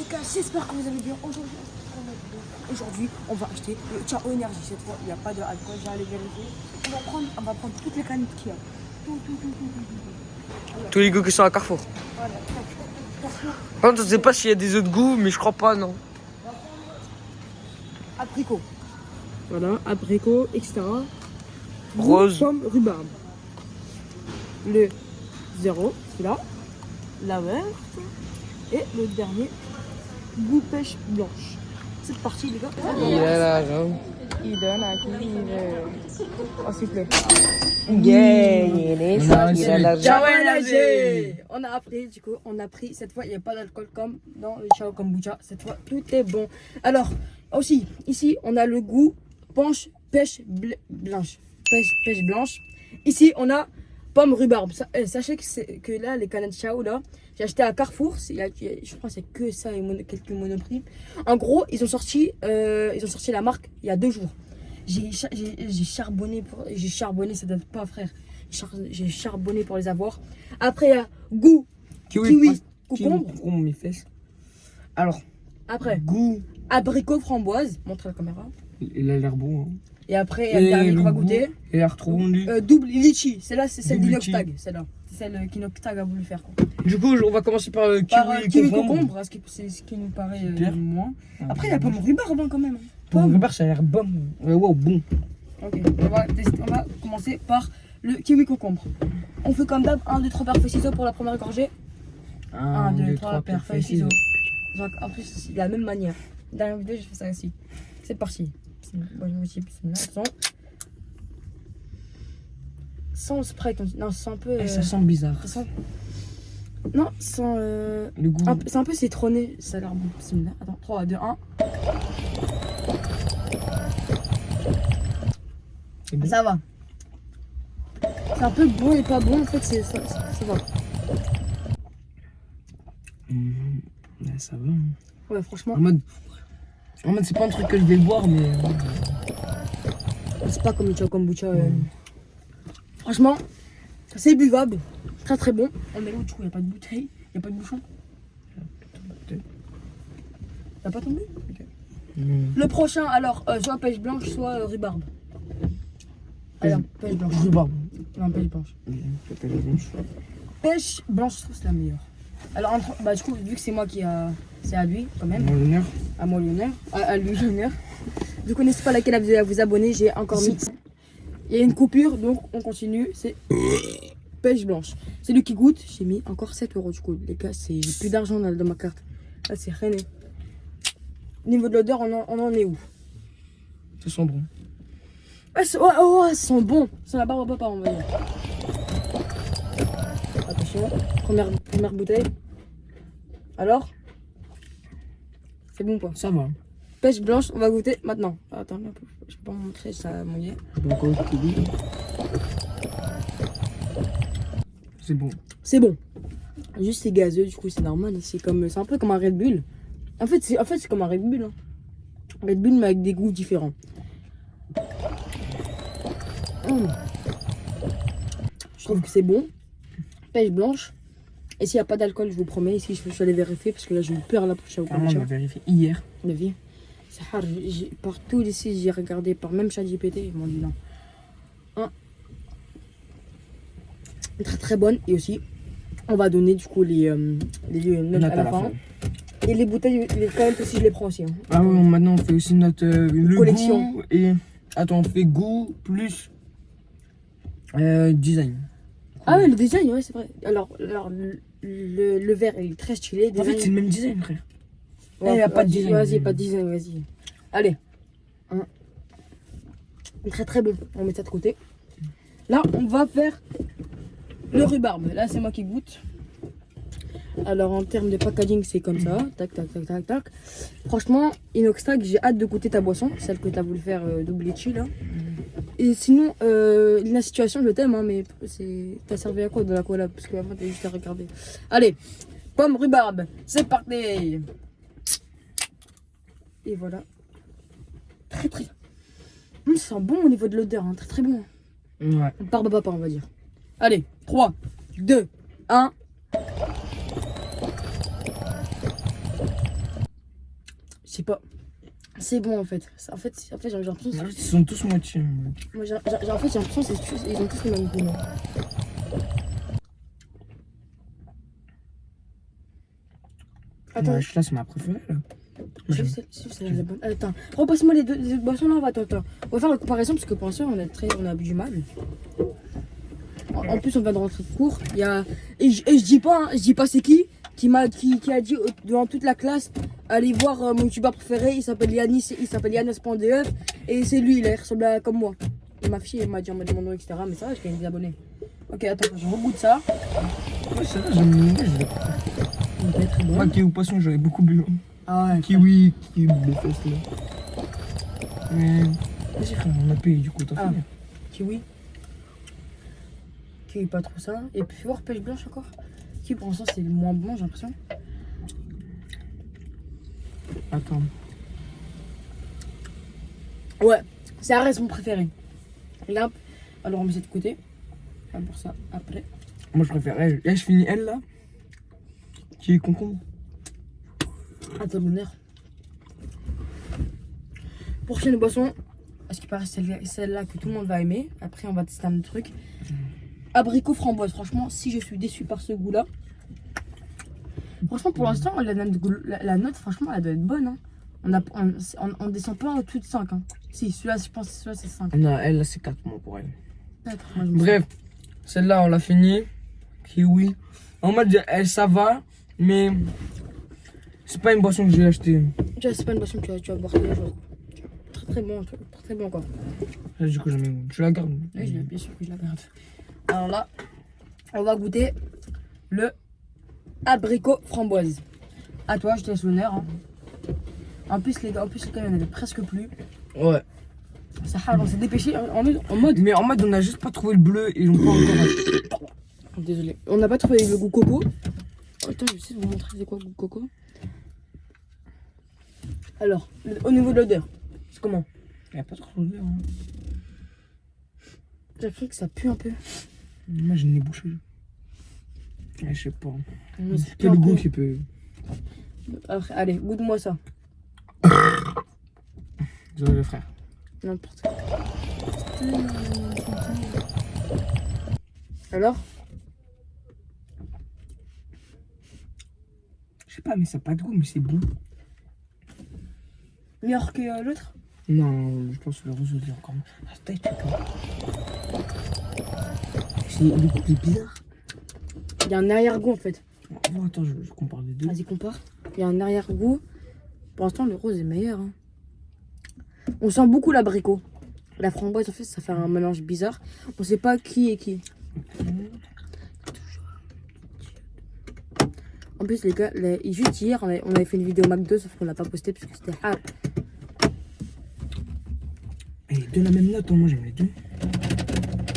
gars, j'espère que vous allez bien. Aujourd'hui, on va acheter le Ciao Énergie. Cette fois, il n'y a pas d'alcool, j'allais vérifier. On va prendre toutes les canettes qu'il y a. Tout. Tous les goûts qui sont à Carrefour. Voilà, Carrefour. Par contre, je sais pas s'il y a des autres goûts, mais je crois pas, non. Abricot. Voilà, abricot, etc. Rose. Pomme, rhubarbe. Le 0, celui-là. La verte. Et le dernier, goût pêche blanche. C'est parti, les gars. Il est là, genre. Il donne à qui il veut. Oh, s'il te plaît. Ciao Énergie. On a appris, du coup, on a pris. Cette fois, il n'y a pas d'alcool comme dans le Ciao Kombucha. Cette fois, tout est bon. Alors, aussi, ici, on a le goût pêche blanche. Pêche blanche. Ici, on a pomme rhubarbe. Sachez que là, les canettes Ciao, là, j'ai acheté à Carrefour. Je crois que c'est que ça et quelques monoprix. En gros, ils ont sorti la marque il y a 2 jours. J'ai charbonné, ça date pas, frère. J'ai charbonné pour les avoir. Après, il y a goût kiwi concombre. Mes fesses. Alors, Après, goût. abricot framboise. Montre à la caméra. Il a l'air bon. Hein. Et après, il y a le dernier qu'on va goûter. Il a l'air trop bon, lui. Double litchi. Celle-là, c'est celle Double d'Inoxtag. Celle-là. C'est celle qu'Inoxtag a voulu faire. Quoi. Du coup, on va commencer par le Kiwi concombre. C'est ce qui nous paraît moins. Après, il y a pomme rhubarbe quand même. Pomme rhubarbe, ça a l'air bon. Wow, bon. Ok, on va commencer par le kiwi concombre. On fait comme d'hab, 1, 2, 3 paires feuilles ciseaux pour la première gorgée. 1, 2, 3 paires feuilles ciseaux. En plus, c'est de la même manière. Dans la vidéo, j'ai fait ça aussi. C'est parti. Sans Sprite, non, c'est un peu. Ça sent bizarre. Non, sans. Le goût. C'est un peu citronné, ça a l'air bon. Attends, 3, 2, 1. Bon. Ça va. C'est un peu bon et pas bon, en fait, ça va. Là, ça va. Ouais, franchement. En mode, c'est pas un truc que je vais boire, mais. C'est pas comme le Ciao Kombucha. Franchement, c'est buvable. Très très bon. On met l'eau, du coup, il n'y a pas de bouteille, il n'y a pas de bouchon. T'as pas tombé? Okay. Le prochain, alors, soit pêche blanche, soit rhubarbe. Alors, pêche blanche. Rhubarbe. Non, pêche blanche. Pêche blanche. Pêche blanche, je trouve que c'est la meilleure. Alors, du coup, vu que c'est moi qui a. C'est à lui, quand même. Mon honneur. À moi l'honneur. À lui l'honneur. Du coup, n'hésitez pas à liker la vidéo et à vous abonner. J'ai encore mis. Il y a une coupure, donc on continue. C'est pêche blanche. C'est lui qui goûte. J'ai mis encore 7 € du coup. Les gars, j'ai plus d'argent dans ma carte. Là, c'est rené. Niveau de l'odeur, on en est où? Ça sent bon. Ah, ça sent bon. C'est la barbe à papa, on va dire. Attention. Première bouteille. Alors? C'est bon quoi? Ça va. Pêche blanche, on va goûter maintenant. Attends, je peux pas vous montrer, ça a mouillé. C'est bon. C'est bon. Juste c'est gazeux, du coup c'est normal. C'est un peu comme un Red Bull. En fait c'est comme un Red Bull. Hein. Red Bull mais avec des goûts différents. Je trouve que c'est bon. Pêche blanche. Et s'il n'y a pas d'alcool, je vous promets. Ici je suis allé vérifier parce que là j'ai eu peur là pour Ciao Kombucha. On a vérifié hier. La vie. C'est hard. Partout ici j'ai regardé, par même ChatGPT, ils m'ont dit non. Très très bonne. Et aussi on va donner du coup les notes à la fin. Et les bouteilles, les canettes aussi je les prends aussi. Hein. Ah ouais, maintenant on fait aussi notre le collection. Goût et attends, on fait goût plus design. Ah ouais, le design, ouais c'est vrai. Alors le verre il est très stylé. En fait c'est le même design, frère. Ouais, il n'y a pas de design. Vas-y, pas de design, vas-y. Allez. Très très bon. On met ça de côté. Là, on va faire le rhubarbe. Là, c'est moi qui goûte. Alors, en termes de packaging, c'est comme ça. Tac, tac, tac, tac, tac. Franchement, Inoxtag, j'ai hâte de goûter ta boisson. Celle que tu as voulu faire double litchi, là. Et sinon, la situation, je t'aime, hein, mais t'as servi à quoi de la collab? Parce qu'avant, t'as juste à regarder. Allez, pomme rhubarbe. C'est parti. Et voilà. Très très. Ça sent bon au niveau de l'odeur, hein. Très très bon. Ouais. Barbe à papa, on va dire. Allez, 3, 2, 1. sais pas. C'est bon en fait. En fait j'ai l'impression Ils sont tous moitié. moi, en fait, j'ai l'impression qu'ils ont tous le même goût. moi. Attends, Ouais, là, c'est ma préférée. Là. c'est la bonne. Attends, repasse-moi les autres boissons là. Attends. On va faire la comparaison parce que pour l'instant, on a du mal. En plus, on vient de rentrer de cours. Il y a... et je dis pas, hein, je dis pas c'est qui a dit devant toute la classe allez voir mon youtubeur préféré. Il s'appelle Yanis, il s'appelle Yanis.def et c'est lui, il ressemble comme moi. Et ma fille, elle m'a dit mon nom, etc. Mais ça va, je gagne des abonnés. Ok, attends, je regoute ça. Ouais, c'est vrai, j'aime bien. Il va être très bon. Moi, kiwi ou poisson, j'aurais beaucoup bu. Ah ouais. Kiwi, les fesses là. Mais. Vas-y, frère, on a payé du coup, t'as Ah. fini. Kiwi. Kiwi, pas trop ça. Et puis, voir pêche blanche encore. Kiwi, pour l'instant, c'est le moins bon, j'ai l'impression. Attends. Ouais, ça reste mon préféré. Là, alors on met ça de côté. Pas pour ça, après. Moi, je préfère elle. Là, je finis elle là. Qui est concombre. À ton honneur. Prochaine boisson. À ce qui paraît, celle-là que tout le monde va aimer. Après, on va tester un autre truc. Abricot framboise. Franchement, si je suis déçu par ce goût-là. Franchement, pour l'instant, la note, franchement, elle doit être bonne. Hein. On descend pas en dessous de 5. Hein. Si, celui-là, je pense que celui-là, c'est 5. Non, elle là, c'est 4 mois pour elle. Peut-être, moi, je me Bref, celle-là, on l'a fini. Kiwi. En mode, elle, ça va, mais c'est pas une boisson que j'ai achetée. Tu vois, c'est pas une boisson que tu vas boire tous les jours. Très bon, très bon encore. Là, du coup, je la garde. Oui, bien sûr que je la garde. Alors là, on va goûter le abricot framboise. À toi, je te laisse l'honneur. Hein. En plus, les gars, il y en avait presque plus. Ouais. Ça, on s'est dépêché en mode. Mais en mode, on a juste pas trouvé le bleu et ils l'ont pas encore. Désolé. On n'a pas trouvé le goût coco. Attends, je vais essayer de vous montrer c'est quoi le goût coco. Alors, au niveau de l'odeur, c'est comment? Il n'y a pas trop d'odeur. Hein. J'ai l'impression que ça pue un peu. Moi, j'ai le nez bouché. Ouais, je sais pas. Mais ça pue Quel un goût peu. qui peut. Après, allez, goûte-moi ça. Désolé, frère. N'importe quoi. Alors? Je sais pas, mais ça n'a pas de goût, mais c'est bon. Meilleur que l'autre? Non, je pense que le rose est encore mieux. Ah, tu sais pas. C'est le goût est bizarre. Il y a un arrière-goût en fait. Oh, attends, je compare les deux. Vas-y, compare. Il y a un arrière-goût. Pour l'instant, le rose est meilleur. Hein. On sent beaucoup l'abricot. La framboise, en fait, ça fait un mélange bizarre. On sait pas qui est qui. En plus, les gars, juste hier, on avait fait une vidéo McDo, sauf qu'on l'a pas postée parce que c'était hard. Et les deux la même note, hein. Moi j'aime les deux.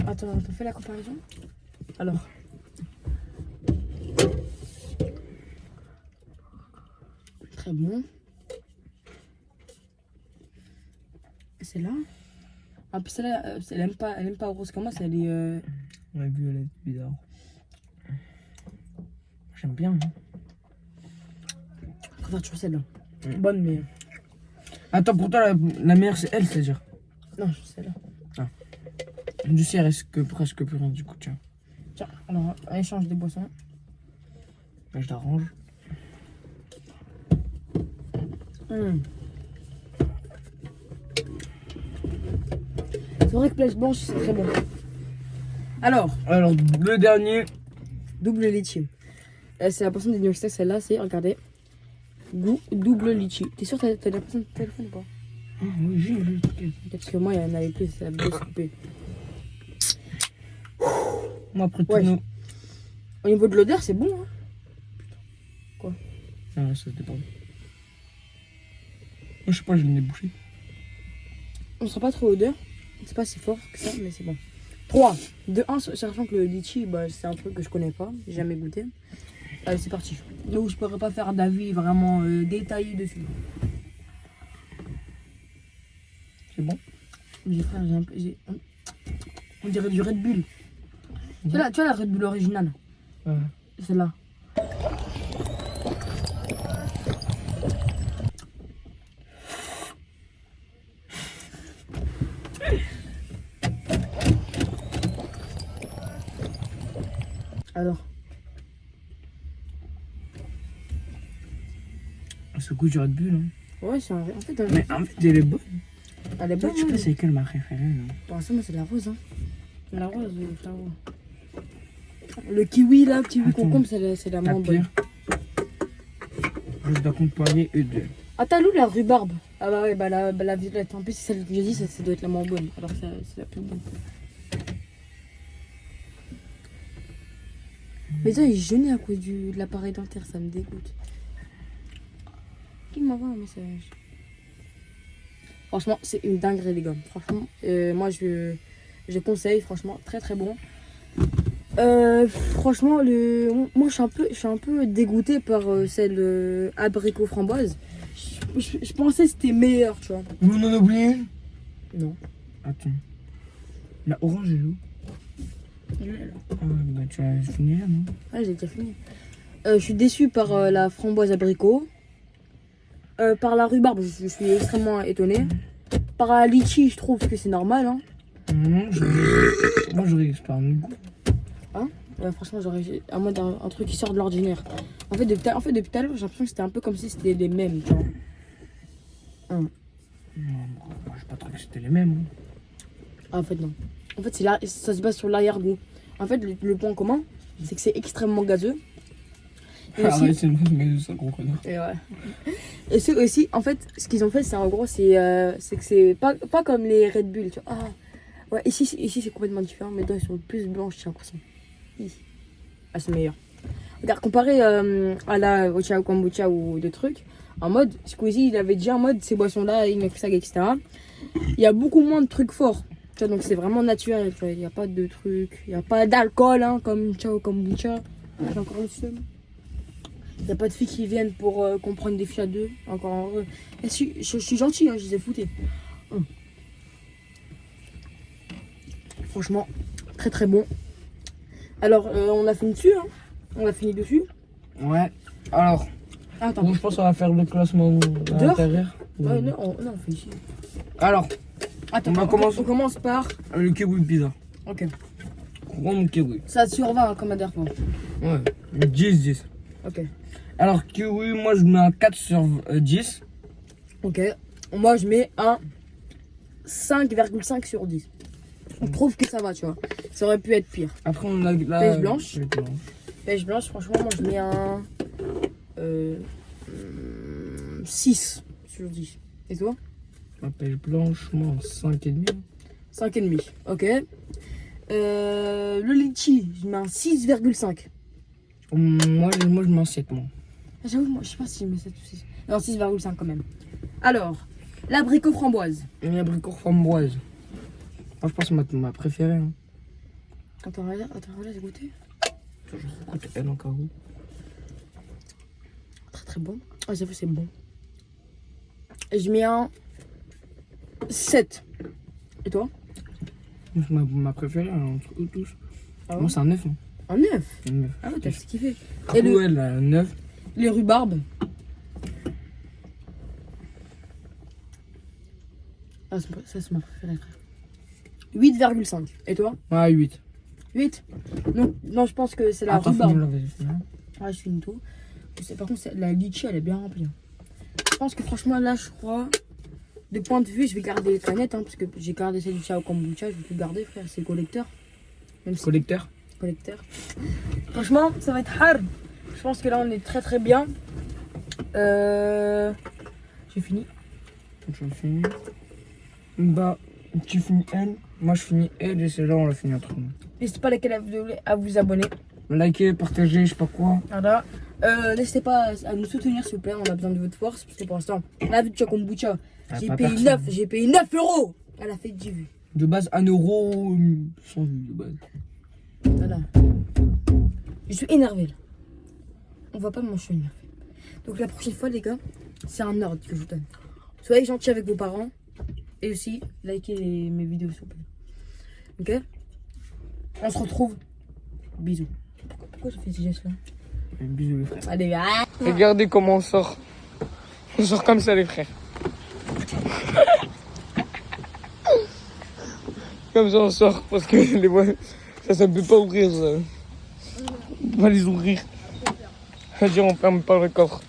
Attends, on fait la comparaison. Alors. Très bon. Celle-là. En plus, celle-là, elle aime pas rose comme moi, elle est. On a vu, elle est bizarre. J'aime bien. Hein. Je préfère toujours celle-là. Bonne, mais. Attends, pour toi, la meilleure c'est elle, c'est-à-dire. Non, celle-là. Du sais, il reste que presque plus rien du coup, tiens. Tiens, alors, on échange des boissons. Là, je l'arrange. C'est vrai que Place Blanche, c'est très bon. Alors, Le dernier. double litchi. C'est la personne des New York, celle-là, c'est, regardez, goût double litchi. T'es sûr que t'as la personne de téléphone ou pas? Ah oui, j'ai vu. Parce que moi, il y en avait plus, ça a bien se couper. Moi, après tout, Ouais. nous. Au niveau de l'odeur, c'est bon. Hein. Ah, ça se dépend. Moi, je sais pas, j'ai le nez bouché. On sent pas trop l'odeur. C'est pas si fort que ça, mais c'est bon. 3, 2, 1, sachant que le litchi, bah, c'est un truc que je connais pas, j'ai jamais goûté. Allez, c'est parti. Donc, je pourrais pas faire d'avis vraiment détaillé dessus. C'est bon? J'ai frère, on dirait du Red Bull. Tu vois la Red Bull originale? Ouais. Celle-là. Alors, Ce goût du Red Bull. Hein. ouais, c'est un... En fait, Mais en fait, elle est bonne. elle est bonne. Je sais pas c'est quelle ma préférée. Là. Pour l'instant, moi, c'est la rose. Hein. La rose, frérot. Le kiwi, là, kiwi Attends. concombre, c'est la La moins bonne. pire. Je dois comparer eux deux. Ah, t'as lu la rhubarbe? Ah bah ouais, bah la violette. En plus, c'est celle que j'ai dit, ça doit être la moins bonne. Alors que c'est la plus bonne. Mais ça, il est jeuné à cause de l'appareil dentaire, ça me dégoûte. Qui m'envoie un message? Franchement, c'est une dinguerie, les gars. Franchement, moi, je conseille. Franchement, très très bon. Franchement, moi, je suis un peu dégoûtée par celle abricot framboise. Je pensais que c'était meilleur, tu vois. Vous en oubliez une? Non. Attends. La orange est où? Ah, bah tu as fini là, non? Ouais, j'ai déjà fini. Je suis déçue par la framboise abricot. Par la rhubarbe, je suis extrêmement étonnée. Par la litchi, je trouve que c'est normal. Hein. Non, moi j'aurais expérimenté le goût. Hein? Franchement, j'aurais à moi un truc qui sort de l'ordinaire. En fait, depuis tout à l'heure, j'ai l'impression que c'était un peu comme si c'était les mêmes, tu vois. Non, moi j'ai pas trouvé que c'était les mêmes. Hein. Ah, en fait, non. En fait, ça se base sur l'arrière-goût. En fait, le point commun, c'est que c'est extrêmement gazeux. Et Ah aussi- ouais, c'est le même ça qu'on connaît. Et ouais. Et c'est aussi, en fait, ce qu'ils ont fait, c'est en gros, c'est que c'est pas comme les Red Bull, tu vois. Ah, ouais, ici c'est complètement différent. Mes dents, ils sont plus blanches, j'ai l'impression. Ah, c'est meilleur. Regarde, comparé au Chao Kombucha ou des trucs, en mode, Squeezie, il avait déjà en mode ces boissons-là, il ça, etc. Il y a beaucoup moins de trucs forts. Tu vois, donc c'est vraiment naturel, tu vois. Il n'y a pas de trucs, il n'y a pas d'alcool, hein, comme Chao Kombucha. J'ai encore le seum. Il n'y a pas de filles qui viennent pour qu'on prenne des filles à deux. Encore heureux. Et je suis gentil, hein, je les ai foutés. Franchement, très très bon. Alors, on a fini dessus, hein. On a fini dessus. Ouais, alors, Ah, attends. bon, je pense qu'on va faire le classement à l'intérieur. Ouais, non, on fait ici. Alors, Attends, On on commence par. le kiwi pizza. Ok. Rond kiwi. Ça sur 20 comme la dernière fois. Ouais, 10-10. Ok. Alors, kiwi, moi je mets un 4 sur 10. Ok. Moi, je mets un 5,5 sur 10. On trouve que ça va, tu vois. Ça aurait pu être pire. Après, on a la Pêche blanche. pêche blanche. Pêche blanche, franchement, moi, je mets un 6 sur 10. Et toi? La pêche blanche, moi, 5,5. 5,5. Ok. Le litchi, je mets un 6,5. Moi, je mets un 7, moi. J'avoue, moi, je sais pas si je mets 7 ou 6. Non, 6,5 quand même. Alors, l'abricot framboise. Et l'abricot framboise. Moi, je pense que c'est ma préférée. Hein. Attends, j'ai goûté. Écoute, elle encore où? Très très bon. Ah, j'avoue, c'est bon. Et je mets un 7. Et toi? Moi, c'est ma préférée, hein, entre eux tous. Ah ouais? Moi, c'est un 9. Hein. Un 9. Un 9. Ah ouais, t'as kiffé. Et Et ouais, la 9. les rhubarbes. Ah, ça, c'est ma préférée, frère. 8,5. Et toi? Ah, 8. 8. Non, je pense que c'est la Attends, rhubarbe. finis-le, vas-y, finis-le. Ah, je finis tout. Par contre, la litchi, elle est bien remplie. Je pense que franchement, là, je crois, de point de vue, je vais garder les canettes, hein, parce que j'ai gardé celle du Chao Kombucha, je vais tout garder, frère, c'est collecteur. Même si Collecteur. collecteur. Franchement, ça va être hard. Je pense que là, on est très très bien. J'ai fini. Je finis. Bah, tu finis elle. Moi, je finis elle et c'est là on l'a fini entre nous. N'hésitez pas à vous abonner. Likez, partagez, je sais pas quoi. Voilà. N'hésitez pas à nous soutenir, s'il vous plaît. On a besoin de votre force. Parce que pour l'instant, la vue de Chao Kombucha, Ah, j'ai pas payé personne. 9. J'ai payé 9 euros. Elle a fait 10 vues. De base, 1 euro sans vue de base. Voilà. Je suis énervé là. On voit pas, mais moi je suis énervé. Donc la prochaine fois, les gars, c'est un ordre que je vous donne. Soyez gentils avec vos parents. Et aussi, likez mes vidéos, s'il vous plaît. Ok? On se retrouve. Bisous. Pourquoi j'ai fait ces gestes-là? Bisous les frères. Allez, ah. Regardez comment on sort. On sort comme ça les frères. Comme ça on sort parce que les voix, ça peut pas ouvrir ça. On va les ouvrir. Vas-y, on ferme pas le coffre.